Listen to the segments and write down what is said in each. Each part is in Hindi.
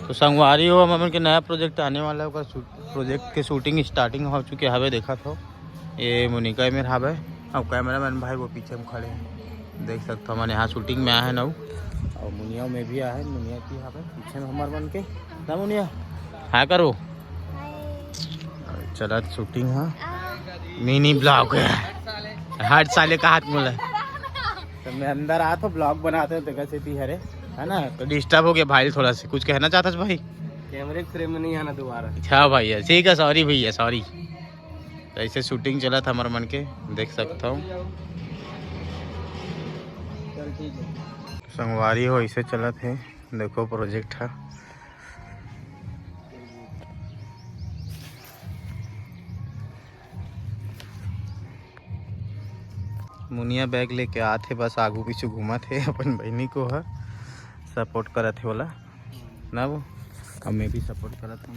तो संगवारी हो हम के नया प्रोजेक्ट आने वाला है, प्रोजेक्ट के शूटिंग स्टार्टिंग हो चुके हवे। देखा था ये मोनिका में हवे और कैमरा मैन भाई वो पीछे में खड़े हैं, देख सकते हो। मैंने यहाँ शूटिंग में आया है नौ और मुनिया में भी आया है। मुनिया की हवे पीछे में हमारे मन के ना मुनिया हाँ करो चला शूटिंग। हाँ मिनी ब्लॉग है हर साले का हाथ मुला तो मैं अंदर आया तो ब्लॉग बनाते हैं देखा से हरे है ना। तो डिस्टर्ब हो गया भाई थोड़ा सा, कुछ कहना चाहता है भाई? कैमरे फ्रेम में नहीं आना दोबारा। अच्छा भैया ठीक है, सॉरी भैया सॉरी। तो ऐसे शूटिंग चला था हमारे मन के, देख सकता हूँ। संगवारी हो ऐसे चला थे, देखो प्रोजेक्ट है। मुनिया बैग लेके आते बस आगू पीछे घूमा थे अपन बहनी को है सपोर्ट करा थे बोला ना वो, और मैं भी सपोर्ट करा था।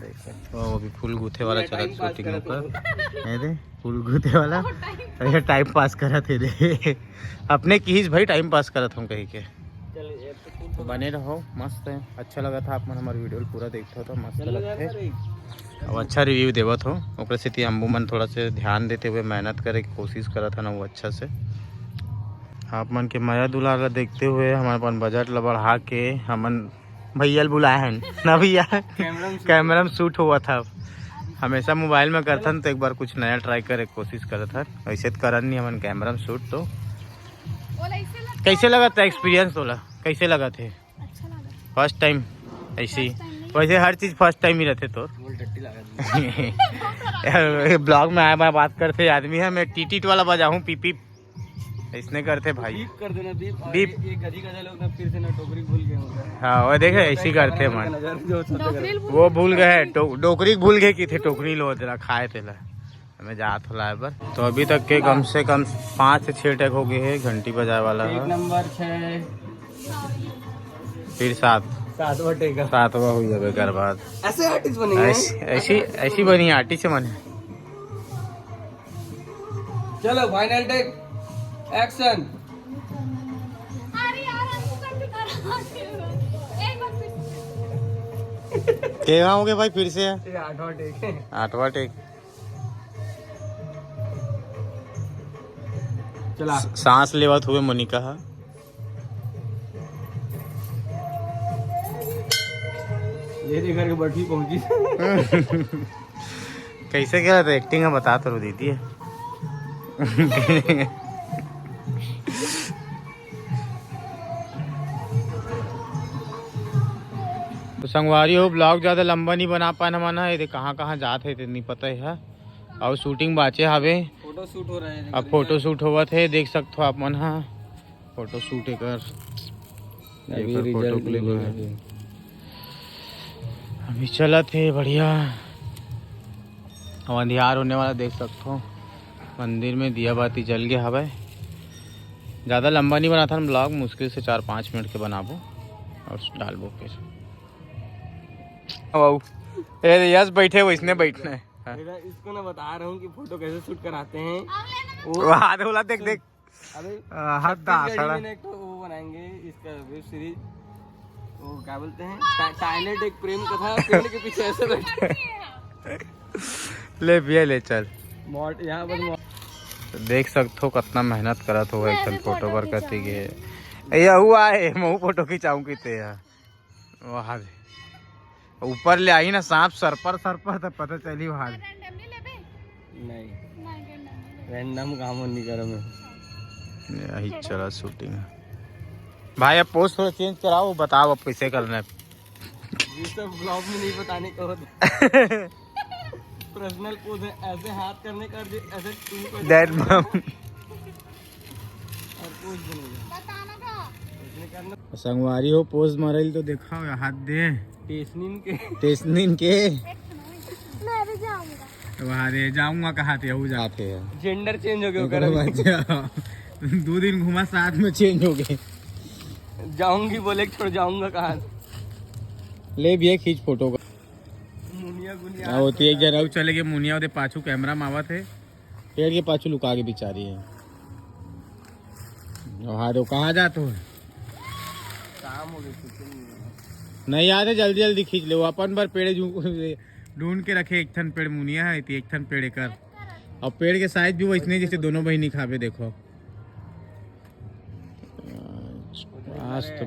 देख सकते हो वो भी फूल गूथे वाला चला शूटिंग ऊपर फूल गूथे वाला अरे टाइम पास करा थे रे अपने कीज भाई टाइम पास करा था हम कहीं के। तो बने रहो मस्त है, अच्छा लगा था आप मन हमारे वीडियो पूरा देखते हो तो मस्त लगते और अच्छा रिव्यू देवत हो ओकरे से अम्बू मन थोड़ा से ध्यान देते हुए मेहनत करे की कोशिश करा था ना वो अच्छा से। आप मन के माया दुलार देखते हुए हमारे पास बजट ला बढ़ा के हमन भैया बुलाए हैं ना भैया कैमरा में शूट हुआ था। हमेशा मोबाइल में करता तो एक बार कुछ नया ट्राई करे कोशिश करा था, ऐसे तो करन नहीं हमन कैमरा में शूट। तो कैसे लगा था एक्सपीरियंस तोला, कैसे लगा थे? फर्स्ट टाइम ऐसी वैसे हर चीज फर्स्ट टाइम ही रहते तो ब्लॉग में आया बात करते आदमी है। मैं टीटी वाला बजाऊं पीपी इसने करते भाई बीप कर देना बीप और बीप। एक गधी गधा लोग ना फिर से ना टोकरी भूल गए होंगे। हाँ वो देखे ऐसे ही करते मन वो भूल गए टोकरी भूल गए कि थे टोकरी लो तेरा खाए थे ला हमें जा थोड़ा है पर। तो अभी तक के कम से कम 5 से 6 टैग हो गए हैं, घंटी बजाए वाला है। नंबर 6 फिर 7वां हुई है बेकार बात। ऐसे आर्टिस्ट बनेंगे ऐसी बनी आर्टिस्ट से मन। चलो फाइनल टेक एक्शन। क्या हो गया भाई फिर से? 8वां टेक चला सांस लेवत हुए मोनिका हा। ये देखकर के बठी पहुंची कैसे क्या था एक्टिंग है बता तो दीदी है तो संगवारी हो ब्लॉग ज़्यादा लंबा नहीं बना पाना माना है, कहाँ कहाँ जाते थे नहीं पता है। और शूटिंग बाचे हवे फोटो शूट हो रहा है। अब फोटो शूट हुआ थे देख सकते हो आप मन। हाँ फोटो शूट कर फोटो क्लिक अभी चला थे बढ़िया। अब अंधियार होने वाला देख सकते हो, मंदिर में दिया बाती जल गया हवा। ज़्यादा लंबा नहीं बना था ना ब्लॉग, मुश्किल से 4-5 मिनट के बनाबो और डालबो फिर। यस बैठे वो इसने बैठना है। इसको ना बता रहा हूँ कि फोटो कैसे शूट कराते हैं। वो हाथ बोला देख देख अबे हाथ तो वो बनाएंगे इसका वेब सीरीज, वो क्या बोलते हैं टाइलेट एक प्रेम कथा पेड़ के पीछे ऐसे बैठे ले भैया ले चल यहाँ पर देख सकते हो कितना मेहनत करा तो एक्शन फोटो पर करती गए ये हुआ है मैं फोटो खिंचाऊं किते वहाँ ऊपर ले आई ना सांप सर पर तो पता चली वहाँ नहीं रैंडम काम नहीं करो मैं यही चला शूटिंग। भाई अब पोस्ट थोड़ा चेंज कराओ, बताओ अब कैसे करना है। ये सब ब्लॉग में नहीं बताने को होता पर्सनल पोज है, ऐसे हाथ करने का ऐसे दैट मम और पोज बनेगा करना। संगवारी हो पोज मारल तो देखा हाथ दे टेस्निन के मैं भी जाऊंगा वहाँ रे जाऊंगा कहाँ थे वो जाते हैं जेंडर चेंज हो गया 2 दिन घुमा साथ में चेंज हो गए। जाऊंगी बोले छोड़ जाऊंगा कहाँ। ले भी खींच फोटो का मुनिया गुनिया होती एक जरा चले गए मुनिया उधर पाछू कैमरा मावा थे पेड़ के पाछू लुका के बिचारी है। हाँ तो कहाँ जाते हो काम हो गया नहीं याद है, जल्दी जल्दी खींच ले। वो अपन बार पेड़ ढूंढ के रखे, एक थन पेड़ मुनिया है, एक थन पेड़ कर। और पेड़ के साइज भी वो इतने जैसे दोनों बहनी खावे देखो। आज तो